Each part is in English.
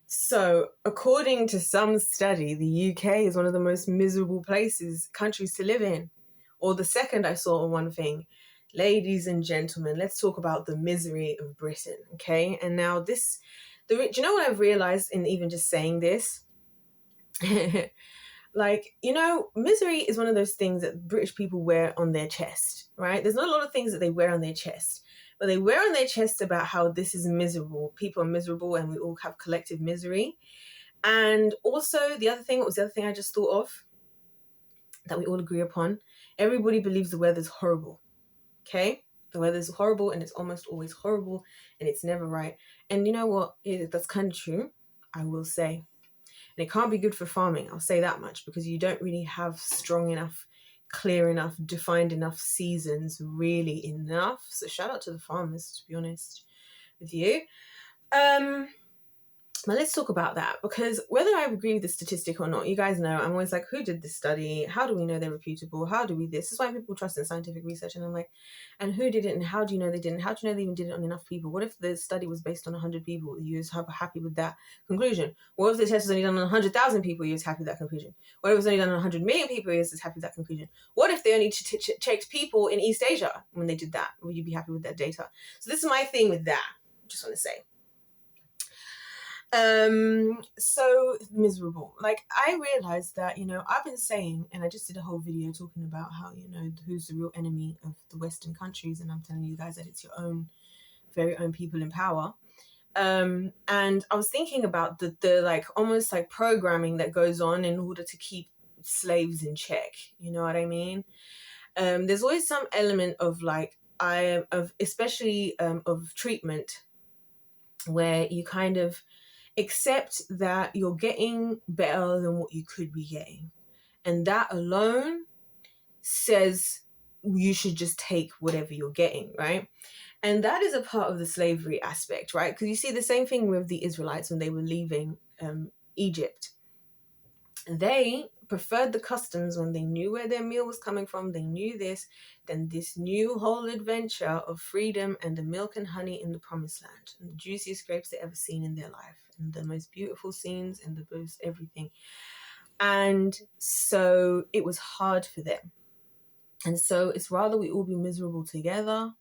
So, according to some study, the UK is one of the most miserable countries to live in. Or the second I saw on one thing. Ladies and gentlemen, let's talk about the misery of Britain, okay? And now do you know what I've realized in even just saying this? Misery is one of those things that British people wear on their chest, right? There's not a lot of things that they wear on their chest, but they wear on their chest about how this is miserable. People are miserable and we all have collective misery. And also what was the other thing I just thought of that we all agree upon? Everybody believes the weather's horrible, okay? The weather's horrible and it's almost always horrible and it's never right. And you know what? That's kind of true, I will say. And it can't be good for farming, I'll say that much, because you don't really have strong enough, clear enough, defined enough seasons, really enough. So shout out to the farmers, to be honest with you. But let's talk about that, because whether I agree with the statistic or not, you guys know, I'm always like, who did this study? How do we know they're reputable? How do we this? This is why people trust in scientific research. And I'm like, and who did it? And how do you know they didn't? How do you know they even did it on enough people? What if the study was based on 100 people? You was happy with that conclusion? What if the test was only done on 100,000 people? You was happy with that conclusion? What if it was only done on 100 million people? You was happy with that conclusion? What if they only checked people in East Asia when they did that? Would you be happy with that data? So this is my thing with that. Just want to say. So miserable. Like, I realized that, I've been saying, and I just did a whole video talking about how, who's the real enemy of the Western countries, and I'm telling you guys that it's your very own people in power. And I was thinking about the like almost like programming that goes on in order to keep slaves in check. You know what I mean? There's always some element of especially of treatment where you kind of accept that you're getting better than what you could be getting. And that alone says you should just take whatever you're getting, right? And that is a part of the slavery aspect, right? Because you see the same thing with the Israelites when they were leaving Egypt. They preferred the customs when they knew where their meal was coming from, they knew this, then this new whole adventure of freedom and the milk and honey in the promised land, and the juiciest grapes they ever seen in their life, and the most beautiful scenes and the most everything. And so it was hard for them. And so it's rather we all be miserable together.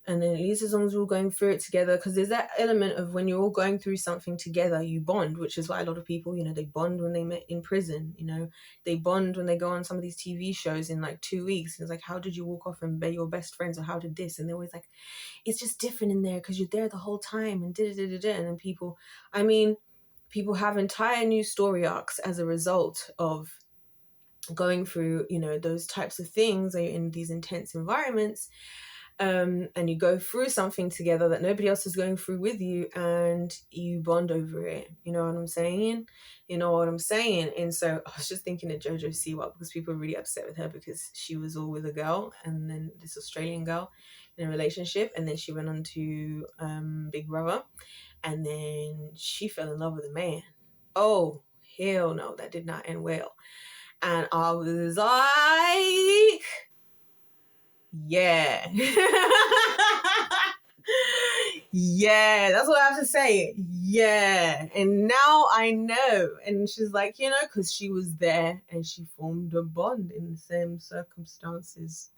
And then at least as long as we're all going through it together, because there's that element of when you're all going through something together, you bond, which is why a lot of people, they bond when they met in prison, they bond when they go on some of these TV shows in like 2 weeks. And it's like, how did you walk off and be your best friends, or how did this? And they're always like, it's just different in there because you're there the whole time and da-da-da-da-da. And then people have entire new story arcs as a result of going through, those types of things, or in these intense environments. And you go through something together that nobody else is going through with you, and you bond over it. You know what I'm saying? And so I was just thinking of Jojo Siwa, because people are really upset with her because she was all with a girl, and then this Australian girl in a relationship, and then she went on to Big Brother, and then she fell in love with a man. Oh, hell no, that did not end well. And I was like, yeah. Yeah, that's what I have to say. Yeah. And now I know. And she's like, because she was there and she formed a bond in the same circumstances,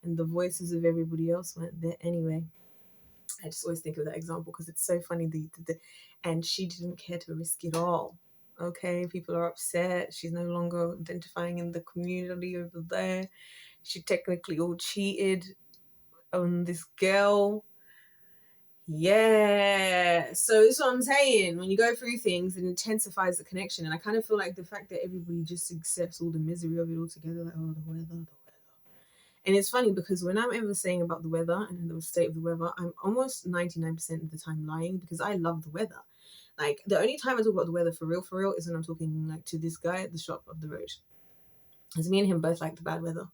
and the voices of everybody else went there anyway. I just always think of that example because it's so funny. And she didn't care to risk it all. Okay, people are upset. She's no longer identifying in the community over there. She technically all cheated on this girl. Yeah. So that's what I'm saying. When you go through things, it intensifies the connection. And I kind of feel like the fact that everybody just accepts all the misery of it all together, like, oh, the weather. And it's funny because when I'm ever saying about the weather and the state of the weather, I'm almost 99% of the time lying, because I love the weather. Like, the only time I talk about the weather for real is when I'm talking like to this guy at the shop up the road. Because me and him both like the bad weather.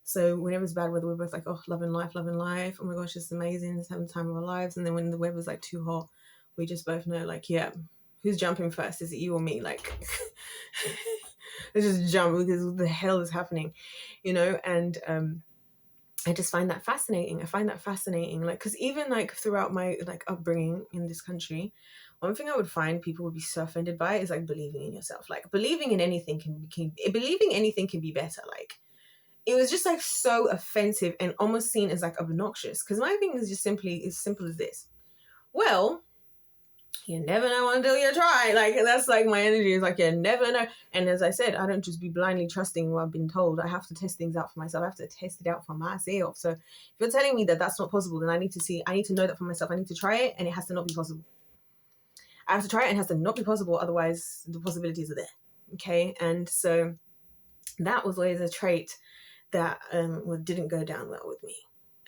So whenever it's bad weather, we're both like, oh, loving life. Oh my gosh, it's amazing. It's having the time of our lives. And then when the weather's like too hot, we just both know, like, yeah, who's jumping first? Is it you or me? Like, let's just jump, because what the hell is happening, And I just find that fascinating. Like, because even like throughout my like upbringing in this country, one thing I would find people would be so offended by is like believing in yourself. Like believing in anything believing anything can be better. Like it was just like so offensive and almost seen as like obnoxious. Because my thing is just simply as simple as this. Well, you never know until you try. Like that's like my energy is like you never know. And as I said, I don't just be blindly trusting what I've been told. I have to test things out for myself. I have to test it out for myself. So if you're telling me that that's not possible, then I need to know that for myself. I need to try it, and it has to not be possible. I have to try it, and it has to not be possible. Otherwise, the possibilities are there. Okay, and so that was always a trait that didn't go down well with me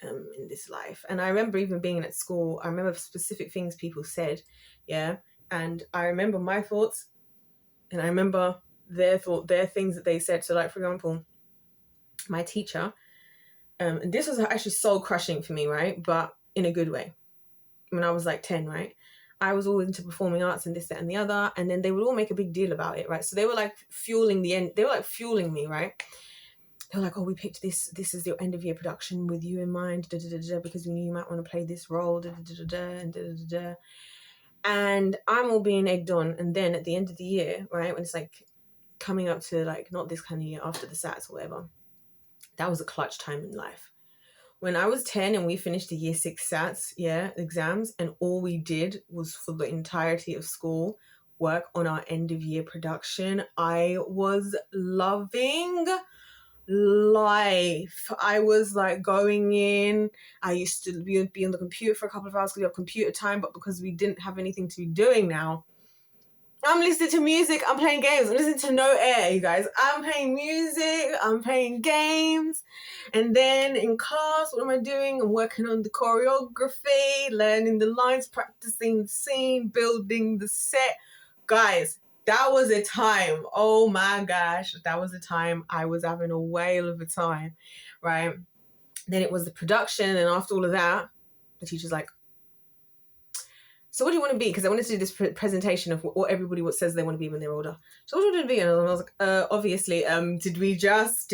in this life. And I remember even being at school, I remember specific things people said, yeah, and I remember my thoughts, and I remember their things that they said. So like, for example, my teacher, and this was actually soul crushing for me, right? But in a good way. When I was like 10, right? I was all into performing arts and this, that, and the other. And then they would all make a big deal about it, right? So they were like fueling me, right? They were like, oh, we picked this is your end of year production with you in mind, because we knew you might want to play this role, and I'm all being egged on. And then at the end of the year, right, when it's like coming up to like, not this kind of year, after the SATs or whatever, that was a clutch time in life. When I was 10 and we finished the year 6 SATs, exams, and all we did was for the entirety of school work on our end of year production, I was loving life. I was like going in. I used to be on the computer for a couple of hours because we have computer time, but because we didn't have anything to be doing now, I'm listening to music, I'm playing games, I'm listening to no air, you guys. I'm playing music, I'm playing games. And then in class, what am I doing? I'm working on the choreography, learning the lines, practicing the scene, building the set. Guys, that was a time. Oh my gosh, that was a time. I was having a whale of a time, right? Then it was the production, and after all of that, the teacher's like, so what do you want to be? Because I wanted to do this presentation of what everybody says they want to be when they're older. So what do you want to be? And I was like, obviously, did we just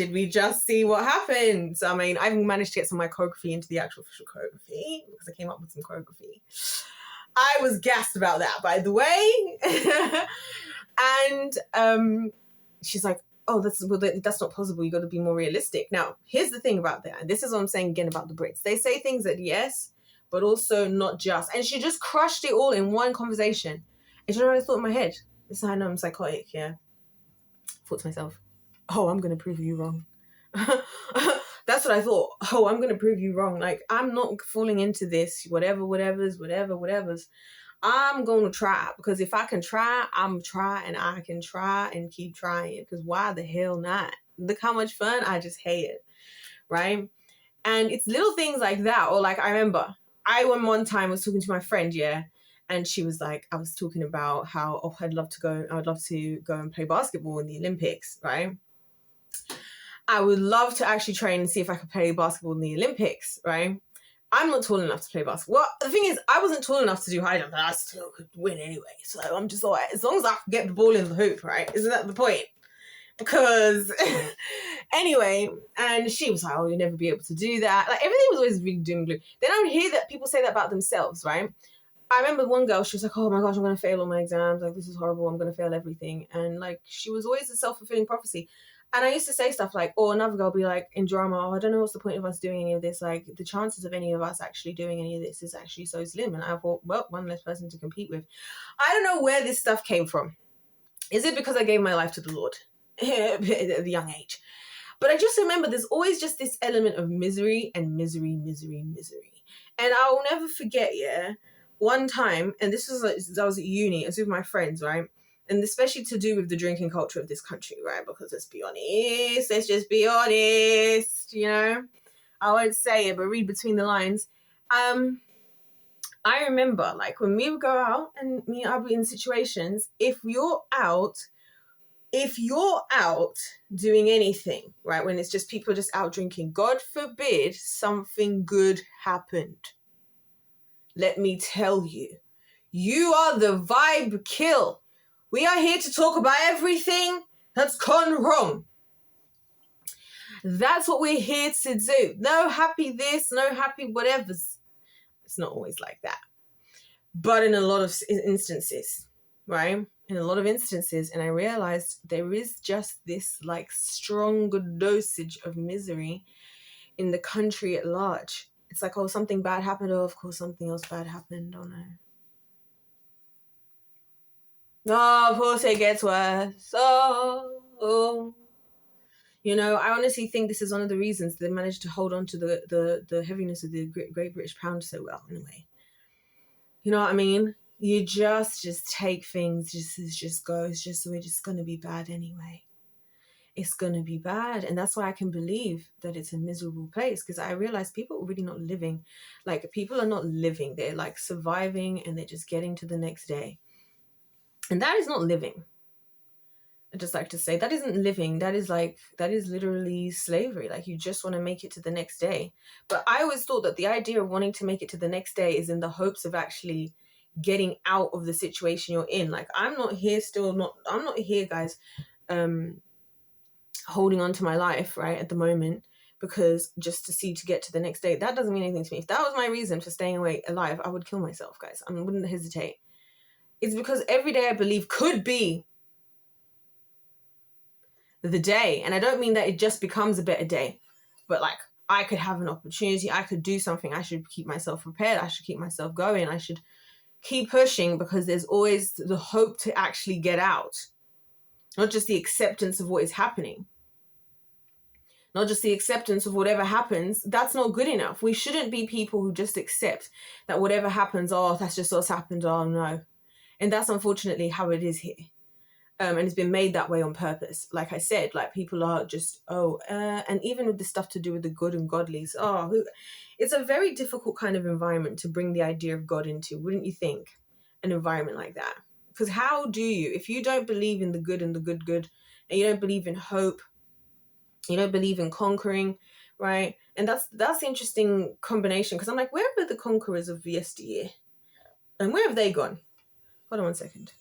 see what happened? So, I mean, I managed to get some of my choreography into the actual official choreography because I came up with some choreography. I was gassed about that, by the way. And she's like, oh, that's not possible. You got to be more realistic. Now, here's the thing about that. And this is what I'm saying again about the Brits. They say things that, yes, but also not just. And she just crushed it all in one conversation. And you know what I thought in my head? This is how I know I'm psychotic, yeah. Thought to myself, oh, I'm going to prove you wrong. That's what I thought. Oh, I'm going to prove you wrong. Like, I'm not falling into this, whatever's. I'm going to try, because if I can try, I'm try, and I can try and keep trying, because why the hell not? Look how much fun. I just hate it, right? And it's little things like that. Or like, I remember one time was talking to my friend, yeah, and she was like, I was talking about how, oh, I would love to go and play basketball in the Olympics, right? I would love to actually train and see if I could play basketball in the Olympics, right? I'm not tall enough to play basketball. Well, the thing is, I wasn't tall enough to do high jump, but I still could win anyway. So I'm just like, as long as I can get the ball in the hoop, right? Isn't that the point? Because anyway, and she was like, oh, you'll never be able to do that. Like, everything was always really doom and gloom. Then I would hear that people say that about themselves, right? I remember one girl, she was like, oh my gosh, I'm going to fail all my exams. Like, this is horrible. I'm going to fail everything. And like, she was always a self-fulfilling prophecy. And I used to say stuff like, or another girl would be like, in drama, oh, I don't know what's the point of us doing any of this. Like, the chances of any of us actually doing any of this is actually so slim. And I thought, well, one less person to compete with. I don't know where this stuff came from. Is it because I gave my life to the Lord at a young age? But I just remember there's always just this element of misery. And I will never forget, yeah, one time, and this was like, I was at uni, I was with my friends, right? And especially to do with the drinking culture of this country, right? Because let's just be honest, you know? I won't say it, but read between the lines. I remember, like, when we would go out, and I'll be in situations, if you're out doing anything, right, when it's just people just out drinking, God forbid something good happened. Let me tell you, you are the vibe kill. We are here to talk about everything that's gone wrong. That's what we're here to do. No happy this, no happy whatever. It's not always like that. but in a lot of instances, right? In a lot of instances, and I realized there is just this like strong dosage of misery in the country at large. It's like, oh, something bad happened. Oh, of course, something else bad happened. Oh no. Oh, of course it gets worse. Oh. You know, I honestly think this is one of the reasons they managed to hold on to the heaviness of the Great British Pound so well, in a way. You know what I mean? You just take things just go. It's just, we're just going to be bad anyway. It's going to be bad. And that's why I can believe that it's a miserable place, because I realize people are really not living. Like, people are not living. They're like surviving and they're just getting to the next day. And that is not living. I just like to say that isn't living. That is literally slavery. Like, you just want to make it to the next day. But I always thought that the idea of wanting to make it to the next day is in the hopes of actually getting out of the situation you're in. Like, I'm not here, guys, holding on to my life right at the moment, because just to get to the next day. That doesn't mean anything to me. If that was my reason for staying alive, I would kill myself, guys. I wouldn't hesitate. It's because every day I believe could be the day. And I don't mean that it just becomes a better day, but like, I could have an opportunity, I could do something, I should keep myself prepared, I should keep myself going, I should keep pushing, because there's always the hope to actually get out. Not just the acceptance of what is happening. Not just the acceptance of whatever happens. That's not good enough. We shouldn't be people who just accept that whatever happens, oh, that's just what's happened, oh no. And that's unfortunately how it is here. And it's been made that way on purpose. Like I said, like, people are just, and even with the stuff to do with the good and godlies, it's a very difficult kind of environment to bring the idea of God into, wouldn't you think? An environment like that. Because how do you, if you don't believe in the good and the good, and you don't believe in hope, you don't believe in conquering, right? And that's the interesting combination, because I'm like, where were the conquerors of yesteryear? And where have they gone? Hold on one second.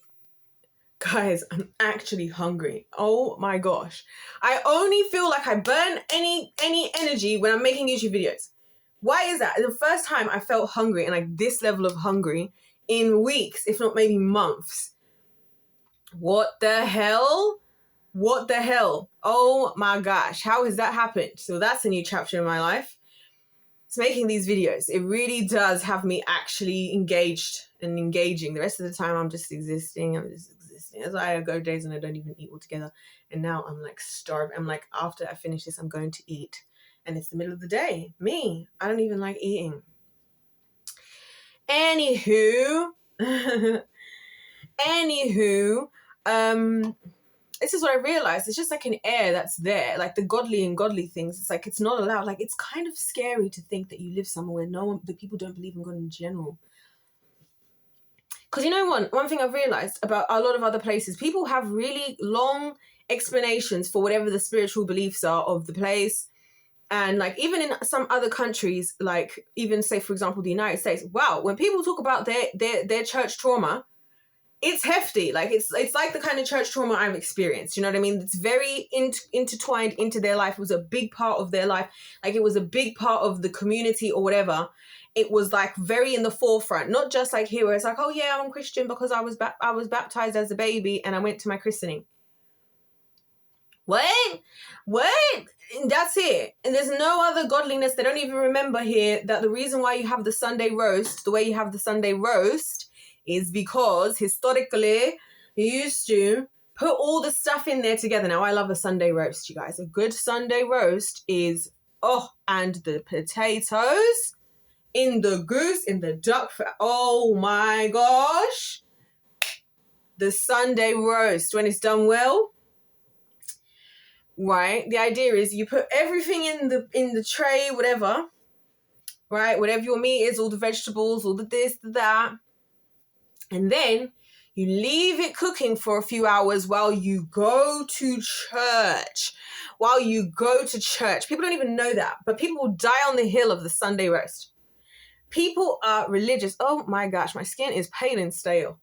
Guys, I'm actually hungry. Oh my gosh. I only feel like I burn any energy when I'm making YouTube videos. Why is that? The first time I felt hungry, and like this level of hungry, in weeks, if not maybe months. What the hell? What the hell? Oh my gosh. How has that happened? So that's a new chapter in my life. It's making these videos. It really does have me actually engaged and engaging. The rest of the time I'm just existing. As I go days and I don't even eat altogether. And now I'm like starved. I'm like, after I finish this, I'm going to eat. And it's the middle of the day. Me, I don't even like eating. Anywho, this is what I realized. It's just like an air that's there, like the godly and godly things. It's like, it's not allowed. Like, it's kind of scary to think that you live somewhere where the people don't believe in God in general. Because you know one thing I've realized about a lot of other places, people have really long explanations for whatever the spiritual beliefs are of the place. And like, even in some other countries, like even say, for example, the United States, wow, when people talk about their church trauma, it's hefty. Like, it's like the kind of church trauma I've experienced. You know what I mean? It's very intertwined into their life. It was a big part of their life. Like, it was a big part of the community or whatever. It was like very in the forefront, not just like here where it's like, oh yeah, I'm Christian because I was baptized as a baby and I went to my christening. What? And that's it. And there's no other godliness. They don't even remember here that the reason why you have the Sunday roast, the way you have the Sunday roast, is because historically you used to put all the stuff in there together. Now, I love a Sunday roast, you guys. A good Sunday roast is, and the potatoes, in the goose, in the duck, oh my gosh. The Sunday roast, when it's done well, right? The idea is you put everything in the tray, whatever, right? Whatever your meat is, all the vegetables, all the this, the that. And then you leave it cooking for a few hours while you go to church. People don't even know that, but people will die on the hill of the Sunday roast. People are religious. Oh my gosh, my skin is pale and stale.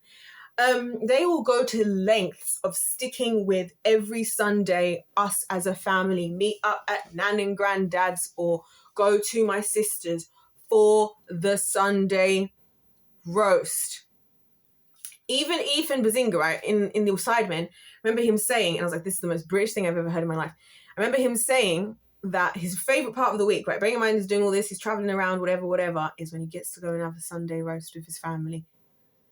They will go to lengths of sticking with every Sunday, us as a family, meet up at Nan and Granddad's or go to my sister's for the Sunday roast. Even Ethan Beginnjng, right, in the Sidemen, remember him saying, and I was like, this is the most British thing I've ever heard in my life. I remember him saying that his favourite part of the week, right, bearing in mind he's doing all this, he's travelling around, whatever, is when he gets to go and have a Sunday roast with his family.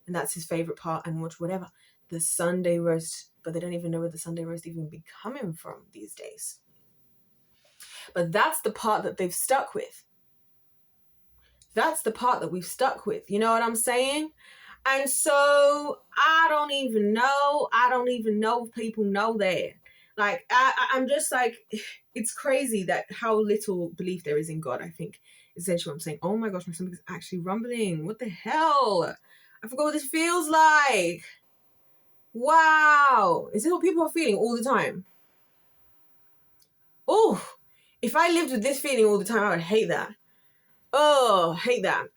And that's his favourite part, and watch whatever. The Sunday roast, but they don't even know where the Sunday roast even be coming from these days. But that's the part that they've stuck with. That's the part that we've stuck with. You know what I'm saying? And so I don't even know if people know that. Like, I'm just like, it's crazy that how little belief there is in God, I think. Essentially what I'm saying. Oh my gosh, my stomach is actually rumbling. What the hell? I forgot what this feels like. Wow. Is this what people are feeling all the time? Oh, if I lived with this feeling all the time, I would hate that. Oh, hate that.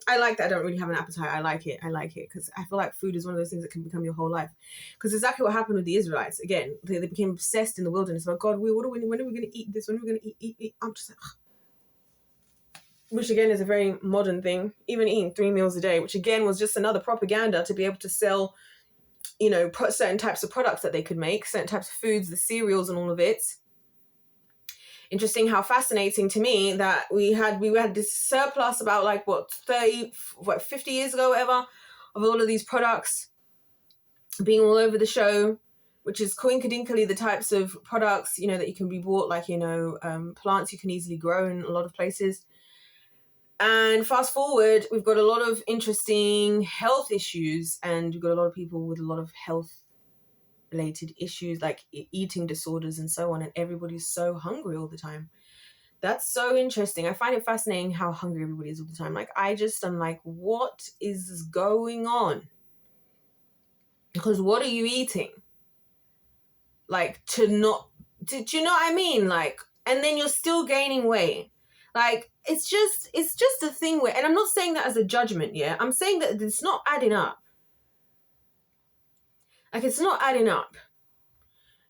I like that I don't really have an appetite. I like it because I feel like food is one of those things that can become your whole life. Because exactly what happened with the Israelites. Again, they became obsessed in the wilderness about, God, when are we going to eat this? When are we going to eat? I'm just like, ugh. Which again is a very modern thing. Even eating 3 meals a day, which again was just another propaganda to be able to sell, you know, certain types of products that they could make, certain types of foods, the cereals and all of it. Interesting how fascinating to me that we had this surplus about like 50 years ago, whatever, of all of these products being all over the show, which is coincidentally the types of products, you know, that you can be bought, like, you know, plants you can easily grow in a lot of places. And fast forward, we've got a lot of interesting health issues, and we've got a lot of people with a lot of health related issues like eating disorders and so on, and everybody's so hungry all the time. That's so interesting. I find it fascinating how hungry everybody is all the time. Like, I'm like, what is going on? Because what are you eating? Like, do you know what I mean? Like, and then you're still gaining weight. Like, it's just a thing where, and I'm not saying that as a judgment, yeah? I'm saying that it's not adding up. Like, it's not adding up.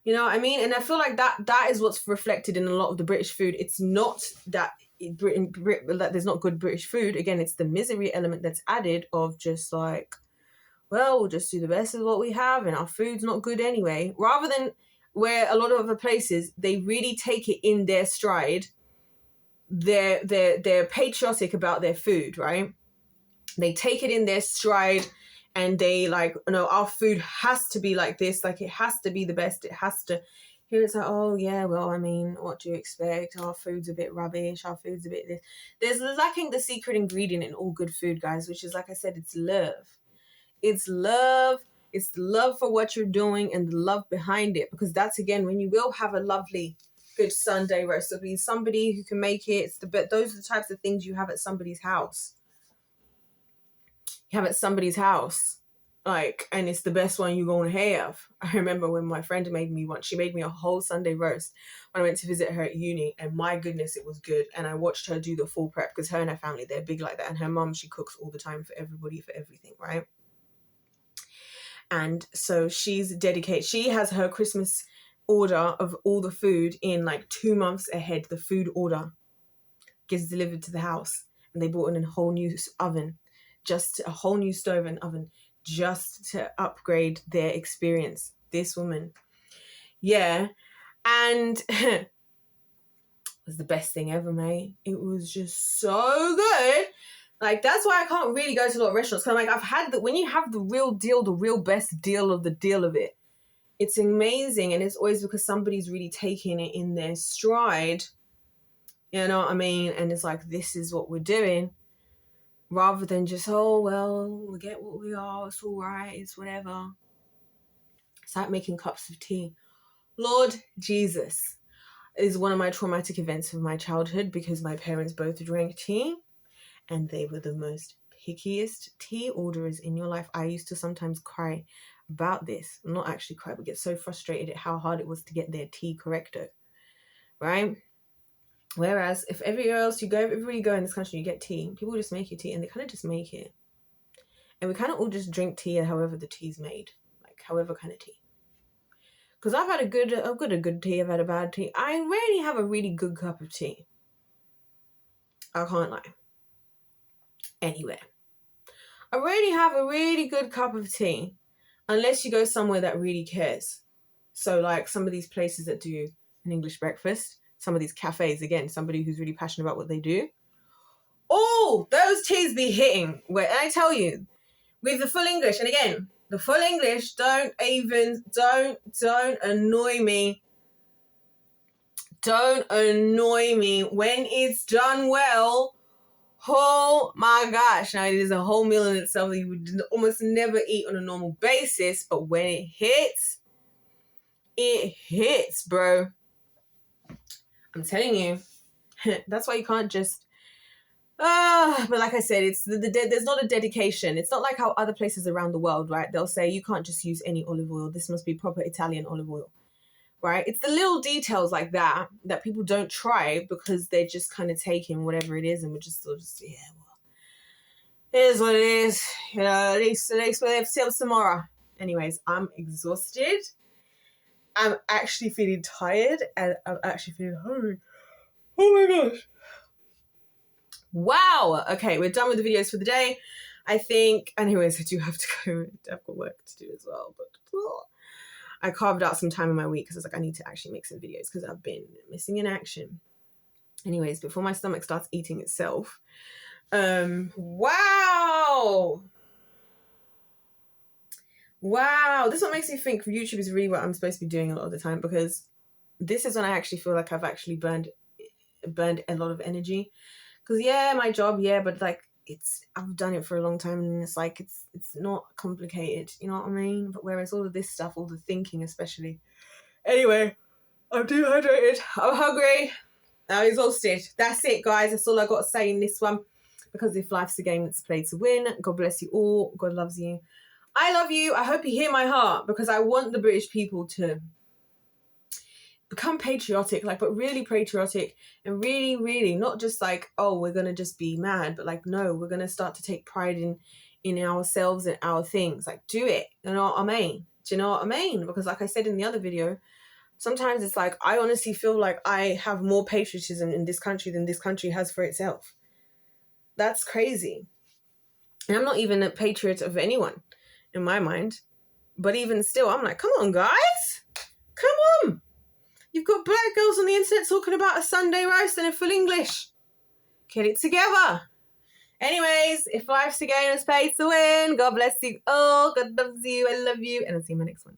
You know what I mean? And I feel like that is what's reflected in a lot of the British food. It's not that that there's not good British food. Again, it's the misery element that's added of just like, well, we'll just do the best of what we have and our food's not good anyway. Rather than where a lot of other places, they really take it in their stride. They're patriotic about their food, right? They take it in their stride. And they like, no, our food has to be like this. Like, it has to be the best. It has to. Here it's like, oh, yeah, well, I mean, what do you expect? Our food's a bit rubbish. Our food's a bit this. There's lacking the secret ingredient in all good food, guys, which is, like I said, it's love. It's love. It's the love for what you're doing and the love behind it. Because that's, again, when you will have a lovely, good Sunday roast. It'll be somebody who can make it. Those are the types of things you have at somebody's house. Have at somebody's house, like, and it's the best one you're gonna have. I remember when my friend made me one. She made me a whole Sunday roast when I went to visit her at uni, and my goodness, it was good. And I watched her do the full prep because her and her family, they're big like that, and her mum, she cooks all the time for everybody, for everything, right? And so she's dedicated. She has her Christmas order of all the food in like 2 months ahead. The food order gets delivered to the house, and they bought in a whole new oven. Just a whole new stove and oven just to upgrade their experience. This woman. Yeah. And it was the best thing ever, mate. It was just so good. Like, that's why I can't really go to a lot of restaurants. Because I'm like, I've had when you have the real deal, the real best deal of the deal of it, it's amazing. And it's always because somebody's really taking it in their stride. You know what I mean? And it's like, this is what we're doing. Rather than just, oh, well, we get what we are, it's all right, it's whatever. It's like making cups of tea. Lord Jesus is one of my traumatic events of my childhood because my parents both drank tea and they were the most pickiest tea orderers in your life. I used to sometimes cry about this. Not actually cry, but get so frustrated at how hard it was to get their tea correcto, right? Whereas if everywhere else you go, everywhere you go in this country, you get tea. People just make you tea, and they kind of just make it. And we kind of all just drink tea however the tea's made, like however kind of tea. Because I've had a good tea, I've had a bad tea. I rarely have a really good cup of tea. I can't lie. Anyway, already have a really good cup of tea, unless you go somewhere that really cares. So like some of these places that do an English breakfast, some of these cafes, again, somebody who's really passionate about what they do. Oh, those teas be hitting. Where I tell you, with the full English, and again, the full English, don't annoy me. Don't annoy me when it's done well. Oh my gosh. Now it is a whole meal in itself that you would almost never eat on a normal basis, but when it hits, bro. I'm telling you. That's why you can't just but like I said, it's there's not a dedication. It's not like how other places around the world, right? They'll say you can't just use any olive oil. This must be proper Italian olive oil. Right? It's the little details like that people don't try because they're just kind of taking whatever it is and we're just sort of, yeah, well, it is what it is. You know, at least we have till tomorrow. Anyways, I'm exhausted. I'm actually feeling tired and I'm actually feeling hungry. Oh my gosh. Wow. Okay, we're done with the videos for the day. I think, anyways, I do have to go. I've got work to do as well, but I carved out some time in my week because I was like, I need to actually make some videos because I've been missing in action. Anyways, before my stomach starts eating itself. Wow. This is what makes me think YouTube is really what I'm supposed to be doing a lot of the time, because this is when I actually feel like I've actually burned a lot of energy. Because yeah, my job, yeah, but like I've done it for a long time and it's like it's not complicated, you know what I mean? But whereas all of this stuff, all the thinking especially. Anyway, I'm dehydrated, I'm hungry, I'm exhausted. That's it, guys. That's all I got to say in this one. Because if life's a game that's played to win, God bless you all. God loves you. I love you. I hope you hear my heart, because I want the British people to become patriotic, like, but really patriotic, and really, really not just like, oh, we're gonna just be mad, but like, no, we're gonna start to take pride in ourselves and our things. Like, do it. You know what I mean? Do you know what I mean? Because like I said in the other video, sometimes it's like I honestly feel like I have more patriotism in this country than this country has for itself. That's crazy. And I'm not even a patriot of anyone in my mind, but even still, I'm like, come on, guys, come on. You've got black girls on the internet talking about a Sunday roast and a full English. Get it together. Anyways, if life's a game, it's paid to win. God bless you all. God loves you. I love you. And I'll see you in my next one.